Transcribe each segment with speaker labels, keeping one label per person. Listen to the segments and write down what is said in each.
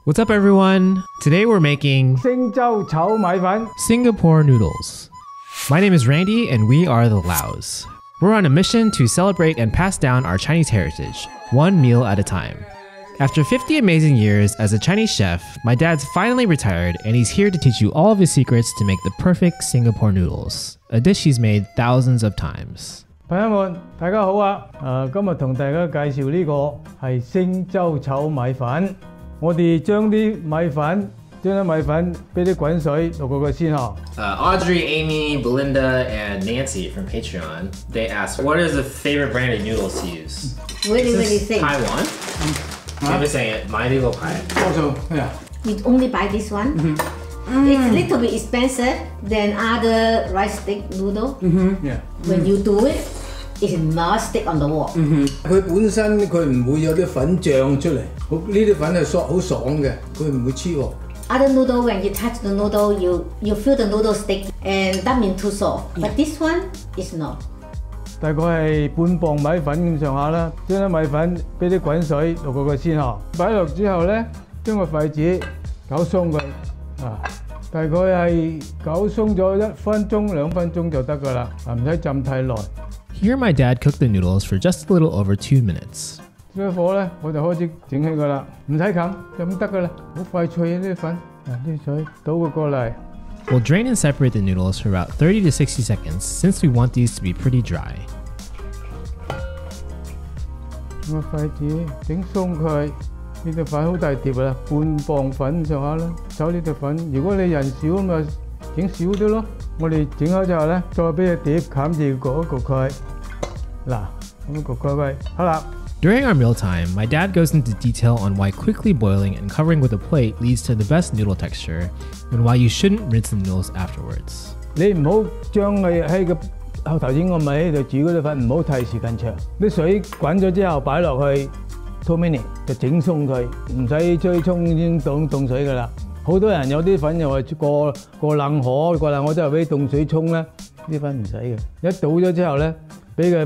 Speaker 1: What's up, everyone? Today we're making
Speaker 2: 星洲炒米粉
Speaker 1: Singapore noodles. My name is Randy, and we are the Laos. We're on a mission to celebrate and pass down our Chinese heritage, one meal at a time. After 50 amazing years as a Chinese chef, my dad's finally retired, and he's here to teach you all of his secrets to make the perfect Singapore noodles, a dish he's made thousands of times.
Speaker 2: 朋友們，大家好啊！今日同大家介紹呢個係星洲炒米粉。我哋將啲米粉俾啲滾水落過去先嗬。
Speaker 1: Audrey, Amy, Belinda, and Nancy from Patreon, they asked, what is the favorite brand of noodles to use?
Speaker 3: Really think.
Speaker 1: Taiwan? I'm just saying it, my noodle pie.
Speaker 2: Also, yeah.
Speaker 3: You only buy this one? It's a little bit expensive than other rice stick noodle.
Speaker 2: Yeah.
Speaker 3: When you do it, it not stick on the wall.
Speaker 4: 佢本身佢唔會有啲粉醬出嚟，呢啲粉係好爽嘅，佢唔會黐喎。
Speaker 3: Other noodle, when you touch the noodle, you feel the noodle stick, and that means too soft. But this one is not.
Speaker 2: 大概係半磅米粉咁上下啦，將啲米粉俾啲滾水落過去先嗬。擺落之後咧，將個筷子攪鬆佢大概係攪鬆咗1分鐘、2分鐘就得㗎啦，唔使浸太耐。
Speaker 1: Here my dad cooked the noodles for just a little over 2 minutes.
Speaker 2: 呢火咧，我就開始整起佢啦，唔使冚就咁得㗎啦，好快脆啊！呢啲粉，啲水倒佢過嚟。
Speaker 1: We'll drain and separate the noodles for about 30 to 60 seconds since we want these to be pretty dry.
Speaker 2: 個筷子整鬆佢，呢條粉好大碟啦，半磅粉上下啦，炒呢條粉。如果你人少咁咪整少啲咯。我哋整好之後咧，再俾個碟冚住焗佢。嗱，咁焗佢好啦。
Speaker 1: During our mealtime, my dad goes into detail on why quickly boiling and covering with a plate leads to the best noodle texture, and why you shouldn't rinse the noodles afterwards.
Speaker 2: 你唔好將佢喺個頭先我咪喺度煮嗰啲粉，唔好太時間長。啲水滾咗之後擺落去2 minutes 就整鬆佢，唔使吹沖先凍水㗎啦。好多人有啲粉又話過冷河之後俾凍水沖咧，啲粉唔使嘅。一倒咗之後咧，俾佢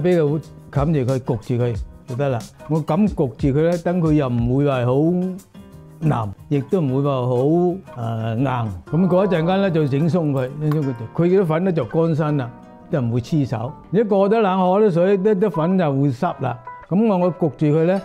Speaker 2: 冚住佢，焗住佢就得啦。我咁焗住佢咧，等佢又唔會話好腍，亦都唔會話好硬。咁過一陣間咧就整鬆佢，佢啲粉咧就乾身啦，就唔會黐手。一過咗冷河啲水，啲粉就會濕啦。咁我焗住佢咧，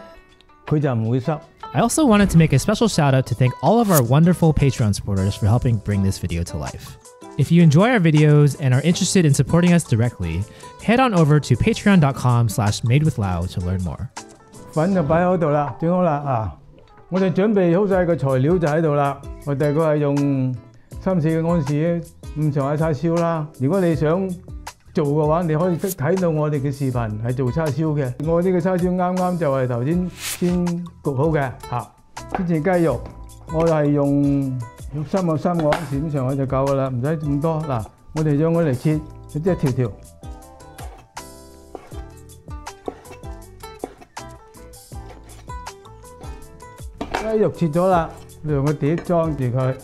Speaker 2: 佢就唔會濕。
Speaker 1: I also wanted to make a special shout out to thank all of our wonderful Patreon supporters for helping bring this video to life. If you enjoy our videos and are interested in supporting us directly, head on over to patreon.com/madewithlao to learn more.
Speaker 2: 粉就擺喺度啦，整好啦我哋準備好晒個材料就喺度啦。我大概係用3-4安士咁上下叉燒啦。如果你想做嘅話，你可以睇到我哋嘅視頻係做叉燒嘅。我呢個叉燒啱啱就係頭先先焗好嘅之前雞肉我係用3個安士咁上下就夠噶啦，唔使咁多。嗱，我哋將佢嚟切一條條。雞肉切咗啦，用個碟裝住佢，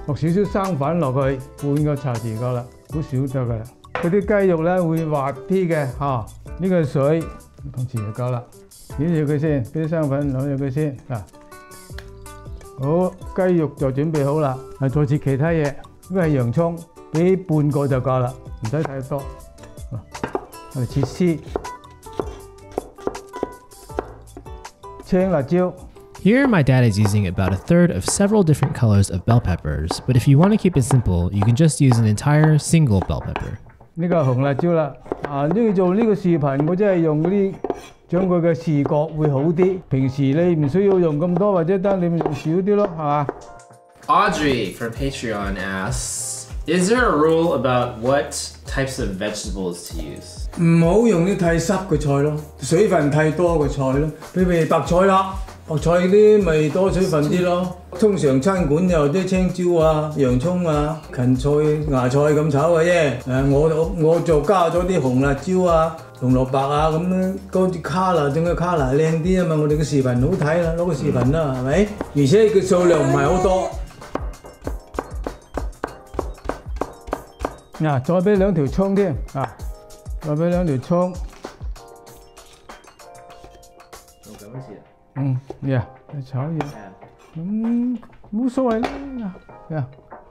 Speaker 2: 落少少生粉落去，半個茶匙夠啦，好少得噶啦。嗰啲雞肉咧會滑啲嘅呢個水同時就夠啦。醃住佢先，俾啲生粉攞住佢先好，雞肉就準備好啦。再切其他嘢，呢個係洋葱，俾半個就夠啦，唔使太多。我哋切絲，青辣椒。
Speaker 1: Here, my dad is using about 1/3 of several different colors of bell peppers, but if you want to keep it simple, you can just use an entire single bell pepper.
Speaker 2: 呢個係紅辣椒啦。做呢個視頻，我真係用嗰啲將佢嘅視覺會好啲。平時你唔需要用咁多，或者得你用少啲咯，係嘛
Speaker 1: ？Audrey from Patreon asks, is there a rule about what types of vegetables to use?
Speaker 4: 唔好用啲太濕嘅菜咯，水分太多嘅菜咯，譬如白菜啦。白菜啲咪多水分啲咯。通常餐館有啲青椒啊、洋葱啊、芹菜、芽菜咁炒嘅啫。我就加咗啲紅辣椒啊、紅蘿蔔啊咁樣，嗰啲卡啦，整個卡啦靚啲啊嘛。我哋嘅視頻好睇啦，攞個視頻啦，係咪？而且佢數量唔係好多。
Speaker 2: 再俾2條葱添再俾2條葱。炒嘢。冇所謂啦，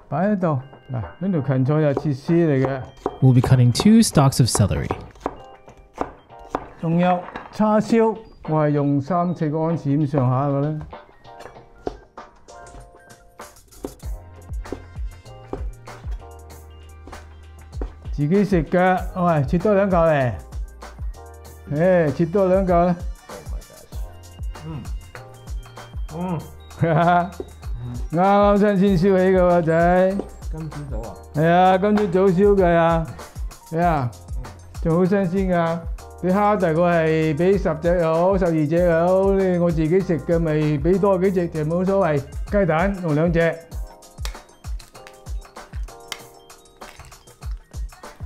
Speaker 2: 擺喺度。嗱，呢條芹菜係切絲嚟嘅。
Speaker 1: We'll be cutting 2 stalks of celery.
Speaker 2: 仲有叉燒，我係用3-4個安士咁上下嘅咧。自己食嘅，喂，切多2嚿嚟，切多2嚿啦。啱啱新鮮燒起嘅喎仔。
Speaker 1: 今朝早啊？
Speaker 2: 係啊，今朝早燒嘅啊，仲好新鮮㗎。你蝦大概係俾10隻又好，12隻又好，我自己食嘅咪俾多幾隻就冇所謂。雞蛋用2隻，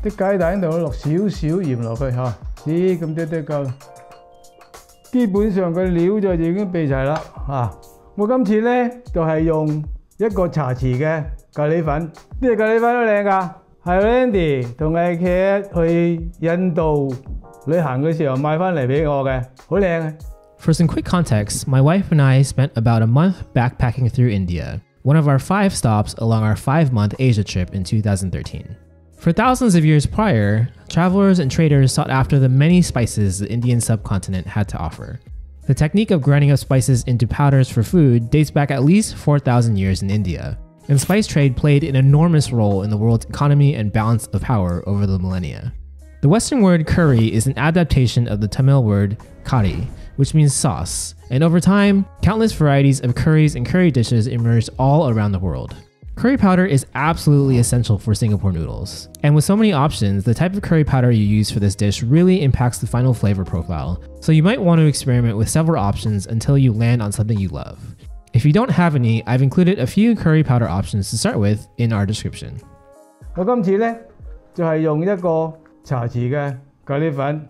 Speaker 2: 啲雞蛋度落少少鹽落去嚇，咁多夠啦。基本上個料就已經備齊啦嚇。我今次咧就係用1個茶匙嘅咖喱粉，呢隻咖喱粉都靚㗎，係 Randy 同阿 Cat 去印度旅行嘅時候買翻嚟俾我嘅，好靚啊！
Speaker 1: For some quick context, my wife and I spent about a month backpacking through India, one of our 5 stops along our 5-month Asia trip in 2013. For thousands of years prior, travelers and traders sought after the many spices the Indian subcontinent had to offer. The technique of grinding up spices into powders for food dates back at least 4,000 years in India, and spice trade played an enormous role in the world's economy and balance of power over the millennia. The Western word curry is an adaptation of the Tamil word kari, which means sauce, and over time, countless varieties of curries and curry dishes emerged all around the world. Curry powder is absolutely essential for Singapore noodles, and with so many options, the type of curry powder you use for this dish really impacts the final flavor profile, so you might want to experiment with several options until you land on something you love. If you don't have any, I've included a few curry powder options to start with in our description.
Speaker 2: 我今次咧就係用1個茶匙嘅咖喱粉。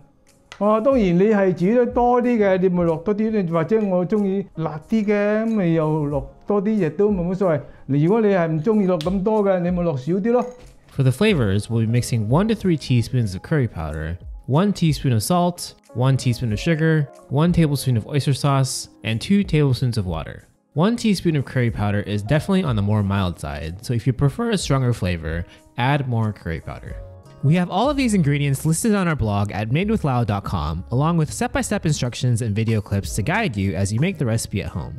Speaker 2: 當然你係煮得多啲嘅，你咪落多啲，或者我中意辣啲嘅，咁咪又落多啲亦都冇乜所謂。如果你係唔中意落咁多嘅，你咪落少啲咯。
Speaker 1: For the flavors, we'll be mixing 1 to 3 teaspoons of curry powder, 1 teaspoon of salt, 1 teaspoon of sugar, 1 tablespoon of oyster sauce, and 2 tablespoons of water. 1 teaspoon of curry powder is definitely on the more mild side, so if you prefer a stronger flavor, add more curry powder. We have all of these ingredients listed on our blog at madewithlao.com, along with step-by-step instructions and video clips to guide you as you make the recipe at home.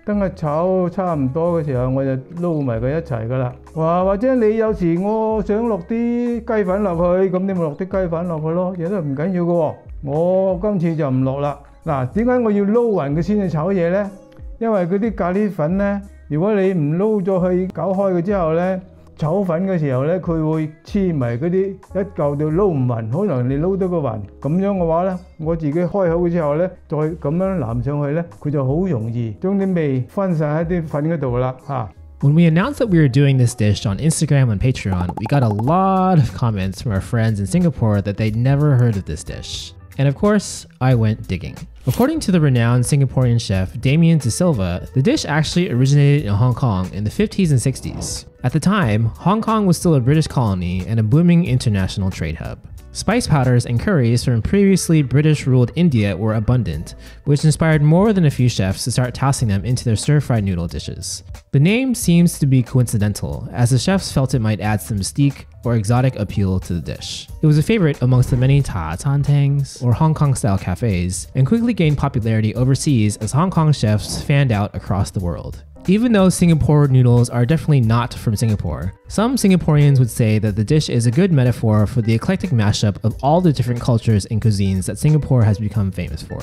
Speaker 2: 等佢炒差唔多嘅時候，我就撈埋佢一齊噶啦。或者你有時我想落啲雞粉落去，咁你咪落啲雞粉落去咯，亦都唔緊要嘅喎。我今次就唔落啦。嗱，點解我要撈勻佢先去炒嘢咧？因為嗰啲咖喱粉咧，如果你唔撈咗去攪開佢之後咧，炒粉嘅時候咧，佢會黐埋嗰啲一嚿就撈唔勻，可能你撈到個勻。咁樣嘅話咧，我自己開口之後咧，再咁樣攬上去咧，佢就好容易將啲味分散喺啲粉嗰度啦嚇。
Speaker 1: When we announced that we were doing this dish on Instagram and Patreon, we got a lot of comments from our friends in Singapore that they'd never heard of this dish. And of course, I went digging. According to the renowned Singaporean chef Damien De Silva, the dish actually originated in Hong Kong in the 50s and 60s. At the time, Hong Kong was still a British colony and a booming international trade hub. Spice powders and curries from previously British-ruled India were abundant, which inspired more than a few chefs to start tossing them into their stir-fried noodle dishes. The name seems to be coincidental, as the chefs felt it might add some mystique or exotic appeal to the dish. It was a favorite amongst the many ta tan tangs, or Hong Kong-style cafes, and quickly gained popularity overseas as Hong Kong chefs fanned out across the world. Even though Singapore noodles are definitely not from Singapore, some Singaporeans would say that the dish is a good metaphor for the eclectic mashup of all the different cultures and cuisines that Singapore has become famous for.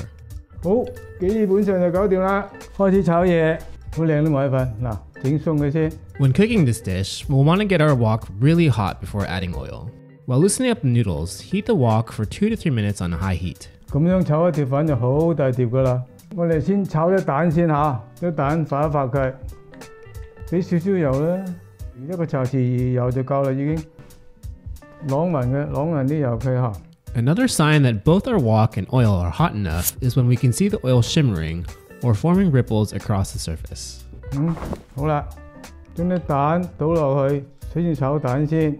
Speaker 2: 好，基本上就搞掂啦，開始炒嘢，好靚啲米粉，嗱，整鬆佢先。
Speaker 1: When cooking this dish, we'll want to get our wok really hot before adding oil. While loosening up the noodles, heat the wok for 2 to 3 minutes on high heat.
Speaker 2: 咁樣炒一碟粉就好大碟噶啦。我哋先炒啲蛋先嚇，啲蛋發一發佢，俾少少油啦，1個茶匙油就夠啦已經。啷勻啲油佢嚇。
Speaker 1: Another sign that both our wok and oil are hot enough is when we can see the oil shimmering or forming ripples across the surface.
Speaker 2: 好啦，將啲蛋倒落去，首先炒蛋先。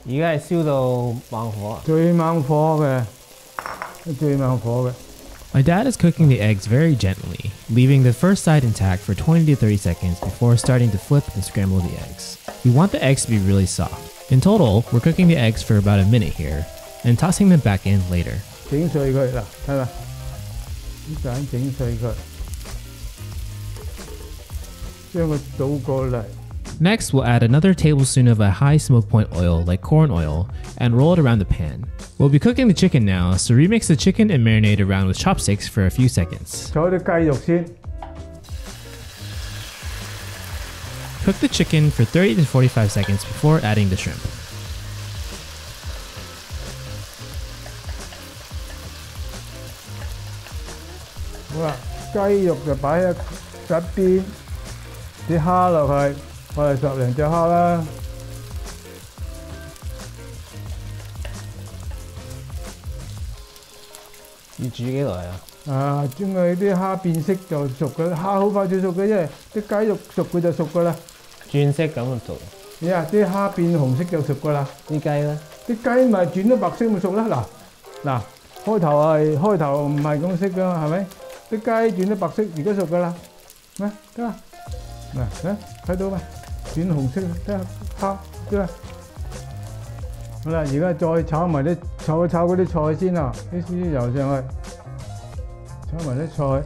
Speaker 5: 而家係燒到猛火，
Speaker 2: 最猛火嘅，
Speaker 1: My dad is cooking the eggs very gently, leaving the first side intact for 20 to 30 seconds before starting to flip and scramble the eggs. We want the eggs to be really soft. In total, we're cooking the eggs for about a minute here, and tossing them back in later.
Speaker 2: 整碎佢嗱，睇下啲蛋整碎佢，將佢倒過嚟。
Speaker 1: Next, we'll add another tablespoon of a high smoke point oil like corn oil and roll it around the pan. We'll be cooking the chicken now, so remix the chicken and marinate around with chopsticks for a few seconds.
Speaker 2: 炒啲雞肉先，
Speaker 1: Cook the chicken for 30 to 45 seconds before adding the shrimp.
Speaker 2: 好啦，雞肉就擺喺一邊，啲蝦落去，我哋10零隻蝦啦。
Speaker 1: 要煮幾耐啊？
Speaker 2: 將佢啲蝦變色就熟嘅，蝦好快就熟嘅，因為啲雞肉熟佢就熟噶啦。
Speaker 1: 轉色咁就熟。
Speaker 2: 啲蝦變紅色就熟噶啦。
Speaker 1: 啲雞咧？
Speaker 2: 啲雞咪轉咗白色咪熟啦。嗱，開頭唔係咁色噶嘛，係咪？啲雞轉咗白色，而家熟噶啦。咩？得啦。嗱，睇到嘛？轉紅色，睇下蝦得啦。好啦，而家再炒埋啲炒嗰啲菜先啊，啲少少油上去，炒埋啲菜。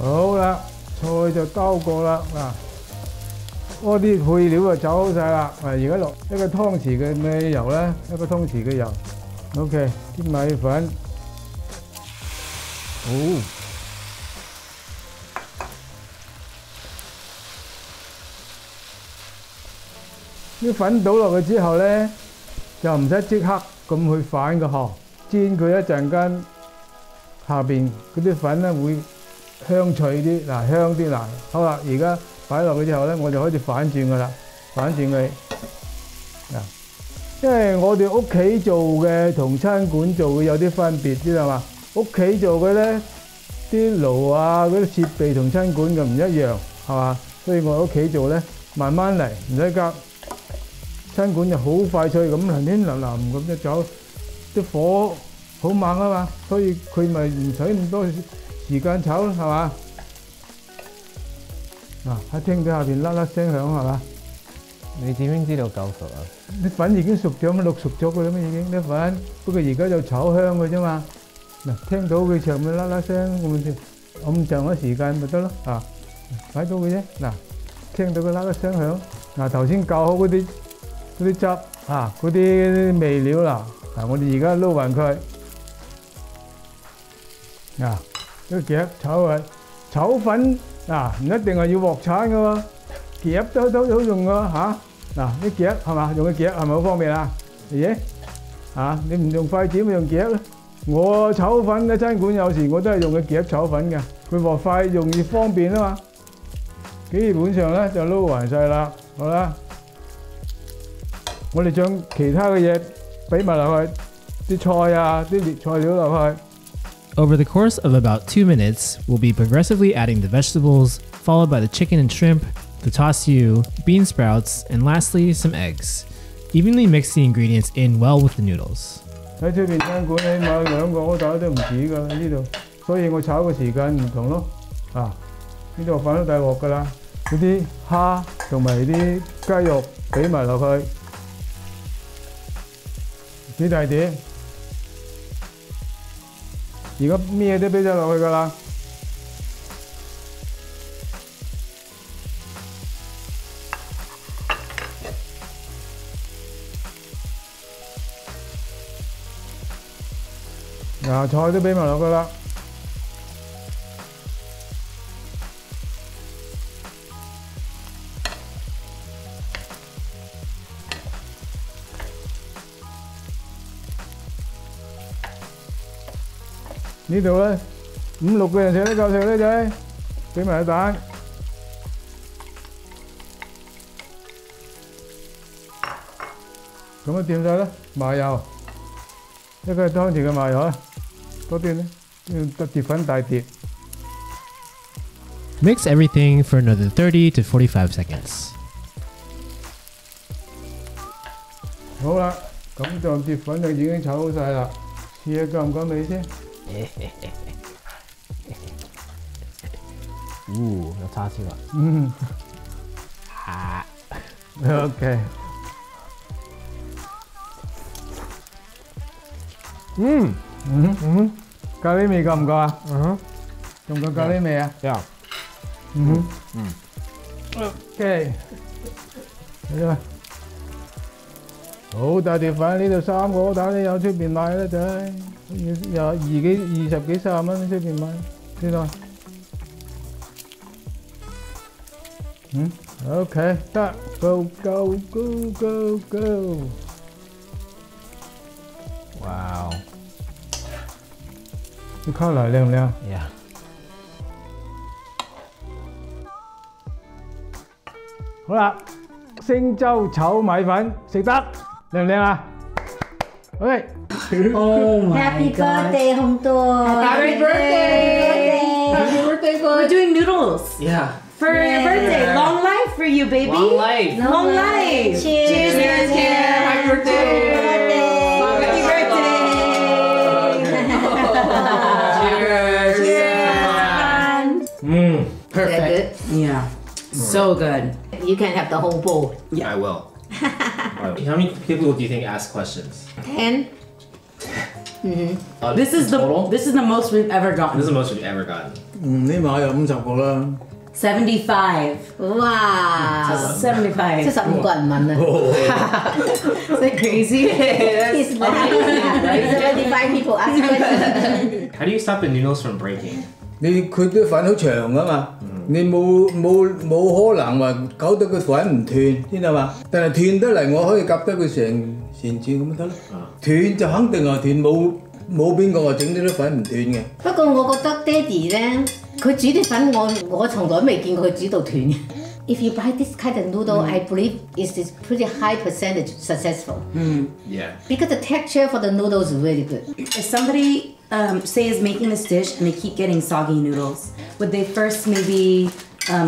Speaker 2: 好啦，菜就兜過啦嗱。 嗰啲配料就炒好晒啦，而家落一個湯匙嘅咩油咧？一個湯匙嘅油 ，OK， 啲米粉，啲粉倒落去之後咧，就唔使即刻咁去反個殼，煎佢一陣間，下邊嗰啲粉咧會香脆啲，香啲好啦，而家。 擺落去之後咧，我就開始反轉噶啦，反轉佢嗱，因為我哋屋企做嘅同餐館做嘅有啲分別，知道嘛？屋企做嘅咧，啲爐啊嗰啲設備同餐館嘅唔一樣，係嘛？所以我屋企做咧，慢慢嚟，唔使急。餐館就好快脆咁淋天淋咁就走，啲火好猛啊嘛，所以佢咪唔使咁多時間炒咯，係嘛？ 嗱，聽到下邊啦啦聲響係嘛？你點樣知道夠熟啊？啲粉已經熟咗嘛，淥熟咗㗎啦嘛已經啲粉，不過而家就炒香嘅啫嘛。嗱，聽到佢上面啦啦聲咁長嘅時間咪得咯睇到嘅啫。嗱，聽到佢啦啦聲響，嗱頭先教好嗰啲汁嗰啲味料啦，我哋而家撈勻佢，呢個夾炒佢，炒粉。 唔一定係要鑊鏟嘅喎，夾都好用嘅啲夾係嘛？用個夾係咪好方便啊？係你唔用筷子咪用夾咯。我炒粉嘅餐館有時我都係用個夾炒粉嘅，佢鑊快容易方便啊嘛。基本上咧就撈勻晒啦，好啦。我哋將其他嘅嘢俾埋落去，啲菜啊，啲菜料落去。
Speaker 1: Over the course of about 2 minutes, we'll be progressively adding the vegetables, followed by the chicken and shrimp, the tossiu, bean sprouts, and lastly, some eggs. Evenly mix the ingredients in well with the noodles.
Speaker 2: 喺出邊餐館起碼2個order都唔止㗎呢度，所以我炒嘅時間唔同咯。呢度放咗大鑊㗎啦，嗰啲蝦同埋啲雞肉俾埋落去，幾大碟。 而家咩都俾咗落去㗎啦，菜都俾埋落去啦。呢度咧5、6個人食都夠食咧仔，俾埋個蛋，咁啊掂晒啦，麻油。一個湯匙嘅麻油，多啲咧，要碟粉大碟。
Speaker 1: Mix everything for another 30 to 45 seconds.
Speaker 2: 好啦，咁就碟粉就已經炒好晒啦，試下夠唔夠味先。
Speaker 1: 有叉燒啊！
Speaker 2: 嗯。
Speaker 1: 啊
Speaker 2: OK。咖喱味夠唔夠啊？仲夠咖喱味啊？
Speaker 1: Yeah.
Speaker 2: OK。睇下。好大碟粉，呢度3個好大，你有出邊買咧就係20幾30蚊出邊買，知道？OK， 得 ，Go Go Go Go Go。Wow. 啲 colour 靚唔靚
Speaker 1: Yeah.
Speaker 2: 好啦，星洲炒米粉食得靚唔靚啊 ？OK。Oh
Speaker 5: my
Speaker 3: Happy
Speaker 5: god.
Speaker 3: birthday, Hong Tuo.
Speaker 5: Happy birthday. Happy birthday, boy. We're doing noodles.
Speaker 1: Yeah.
Speaker 5: For your birthday. Long life for you, baby.
Speaker 1: Long life.
Speaker 5: Long life.
Speaker 3: Cheers.
Speaker 5: Cheers, Kim. Happy birthday. Happy birthday.
Speaker 1: Cheers.
Speaker 5: Perfect. Yeah. So good.
Speaker 3: You can have the whole bowl.
Speaker 1: I will. How many people do you think ask questions?
Speaker 3: 10.
Speaker 5: This is the most we've ever
Speaker 1: This
Speaker 5: gotten.
Speaker 1: is the most we've ever gotten.
Speaker 4: 呢碼有50個啦。
Speaker 5: 75.
Speaker 3: 哇！
Speaker 5: 75.
Speaker 3: 75個人問啊
Speaker 5: Is that crazy?
Speaker 3: It's like 75 people ask questions.
Speaker 1: How do you stop the noodles from breaking?
Speaker 4: 佢啲粉好長噶嘛，你冇可能話搞到個粉唔斷，知道嘛？但係斷得嚟，我可以夾得佢成串咁咪得咯。斷就肯定係斷，冇邊個話整到啲粉唔斷嘅。
Speaker 3: 不過我覺得爹哋咧，佢煮啲粉我從來未見過佢煮到斷嘅。If you buy this kind of noodle, I believe it's pretty high percentage successful.
Speaker 1: Yeah.
Speaker 3: Because the texture for the noodles is really good.
Speaker 5: If somebody say is making this dish and they keep getting soggy noodles, would they first maybe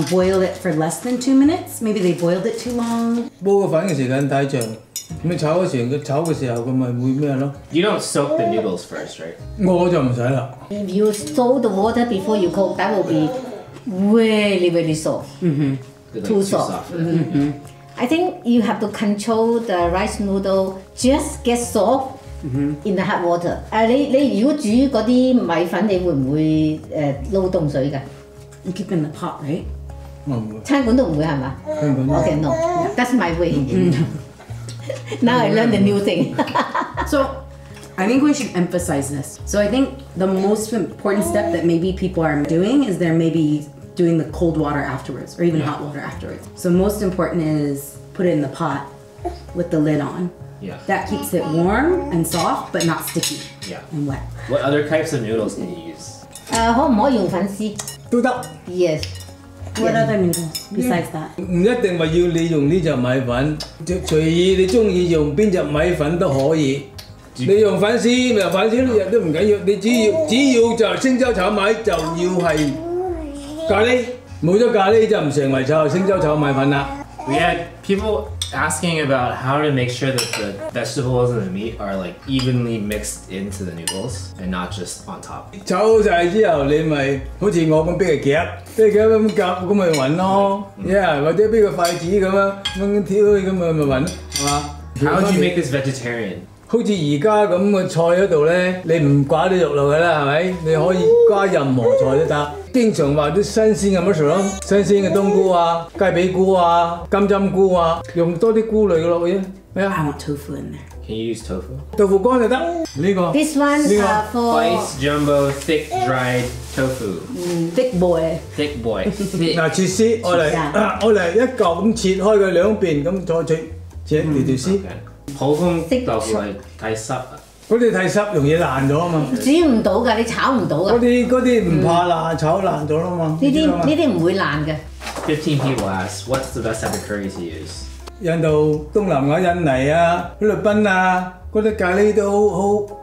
Speaker 5: boil it for less than 2 minutes? Maybe they boiled it too long.
Speaker 4: 煲個粉嘅時間太長，咁炒嘅時候佢咪會咩咯？
Speaker 1: You don't soak the noodles first, right?
Speaker 4: 我就唔使啦。
Speaker 3: If you soak the water before you cook, that will be really, really soft.
Speaker 1: Like
Speaker 3: Too soft. I think you have to control the rice noodle just get soft in the hot water. 你如果煮嗰啲米粉，你會唔會撈凍水㗎？
Speaker 5: You keep it in the pot, right?
Speaker 4: 我唔會。
Speaker 3: 餐館都唔會係嘛？
Speaker 4: 香港
Speaker 3: Okay, no. That's my way. Now I learned a new thing.
Speaker 5: So I think we should emphasize this. So I think the most important step that maybe people are doing is they're maybe doing the cold water afterwards or even hot water afterwards. So most important is put it in the pot with the lid on.
Speaker 1: Yeah.
Speaker 5: That keeps it warm and soft but not sticky
Speaker 1: Yeah.
Speaker 5: and wet.
Speaker 1: What other types of noodles can you use?
Speaker 3: 可唔可以用粉絲
Speaker 4: 都得，
Speaker 3: ？Yes.
Speaker 5: What other noodles besides that?
Speaker 4: 唔一定話要你用呢隻米粉，隨意你中意用邊隻米粉都可以。你用粉絲咪用粉絲日都唔緊要，你只要就星洲炒米就要係咖喱，冇咗咖喱就唔成為星洲炒米粉啦。
Speaker 1: We had people asking about how to make sure that the vegetables and the meat are like evenly mixed into the noodles and not just on top.
Speaker 4: 炒好晒之後，你咪好似我咁俾佢夾咁夾，咁咪揾咯。或者俾個筷子咁樣咁挑咁咪揾，係嘛？
Speaker 1: How would you make this vegetarian?
Speaker 4: 好似而家咁嘅菜嗰度咧，你唔掛啲肉落去啦，係咪？你可以加任何菜都得。經常話啲新鮮嘅乜嘢咯，新鮮嘅冬菇啊、雞髀菇啊、金針菇啊，用多啲菇類嘅落去啊。咩
Speaker 5: I
Speaker 4: 啊？
Speaker 5: want tofu in there.
Speaker 1: Can you use tofu?
Speaker 4: 豆腐乾就得。呢個
Speaker 3: This one for
Speaker 1: Spice jumbo thick dried tofu.
Speaker 5: Thick boy.
Speaker 1: Thick boy. Thick.
Speaker 4: 嗱切絲，我嚟一嚿咁切開佢兩邊，咁再切條絲。
Speaker 1: 普通豆腐係太濕啊！
Speaker 4: 嗰啲太濕容易爛咗啊嘛。
Speaker 3: 煮唔到㗎，你炒唔到㗎。
Speaker 4: 嗰啲唔怕爛，炒爛咗啦嘛。
Speaker 3: 呢啲唔會爛嘅。
Speaker 1: 15 people asked, what's the best type of curry to use?
Speaker 4: 印度、東南亞、印尼啊、菲律賓啊，嗰啲咖喱都好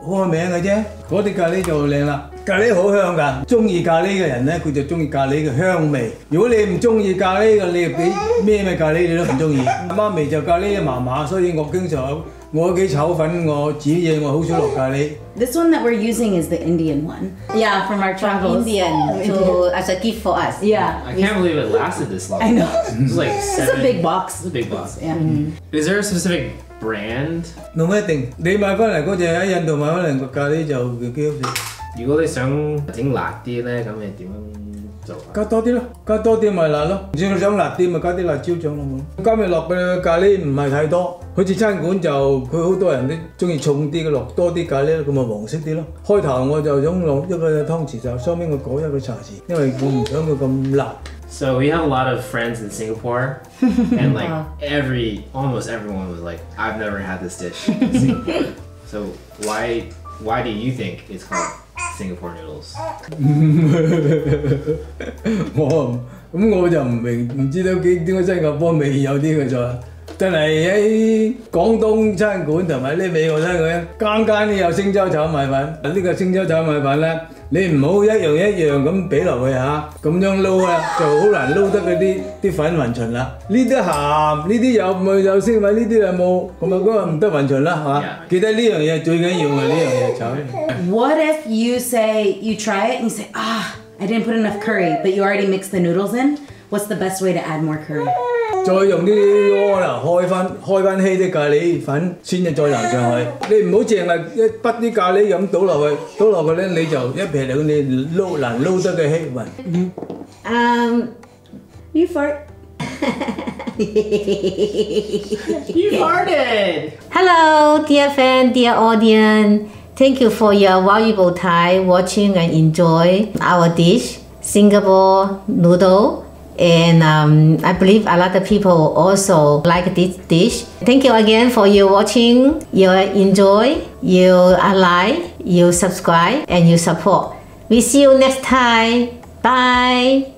Speaker 4: 開名嘅啫。嗰啲咖喱就靚啦，咖喱好香㗎。中意咖喱嘅人咧，佢就中意咖喱嘅香味。如果你唔中意咖喱嘅，你俾咩咖喱你都唔中意。媽咪就咖喱麻麻，所以我經常我屋企炒粉，我煮嘢我好少落咖喱。
Speaker 5: This one that we're using is the Indian one. Yeah, from our travels.
Speaker 3: Indian to as a gift for us.
Speaker 5: Yeah.
Speaker 1: I can't believe it lasted this long.
Speaker 5: I know.
Speaker 1: It was like
Speaker 5: It's a
Speaker 1: 7.
Speaker 5: big box.
Speaker 1: It's a big box.
Speaker 5: Yeah.
Speaker 1: Is there a specific brand?
Speaker 4: 冇一定，你買翻嚟嗰隻喺印度買翻嚟個咖喱就幾好食。
Speaker 1: 如果你想整辣啲咧，咁你點樣做啊？
Speaker 4: 加多啲咯，加多啲咪辣咯。如果你想辣啲咪加啲辣椒醬落去。今日落嘅咖喱唔係太多，好似餐館就佢好多人都中意重啲嘅，落多啲咖喱咁咪黃色啲咯。開頭我就想落一個湯匙就，收尾我改一個茶匙，因為我唔想佢咁辣。
Speaker 1: So we have a lot of friends in Singapore, and like almost everyone was like, "I've never had this dish in Singapore." So why do you think it's called Singapore noodles?
Speaker 4: 我就唔明，唔知道點解新加坡未有啲嘅菜。真係喺廣東餐館同埋啲美國餐館，間間都有星洲炒米粉。呢個星洲炒米粉咧，你唔好一樣咁俾落去嚇，咁樣撈啊就好難撈得嗰啲粉勻循啦。呢啲鹹，呢啲有星米，呢啲有冇，咁啊嗰個唔得勻循啦，係嘛？記得呢樣嘢最緊要係呢樣嘢炒。
Speaker 5: What if you say you try it and you say, I didn't put enough curry, but you already mixed the noodles in? What's the best way to add more curry?
Speaker 4: 再用啲鍋啦，開翻稀啲咖喱粉先至再淋上去。你唔好淨係一筆啲咖喱咁倒落去咧，你就一撇兩你難撈得嘅稀雲。
Speaker 5: You fart.
Speaker 1: You farted!
Speaker 3: Hello, dear fan, dear audience. Thank you for your valuable time watching and enjoy our dish, Singapore noodle. And I believe a lot of people also like this dish. Thank you again for your watching, your enjoy, your like, your subscribe, and your support. We see you next time. Bye.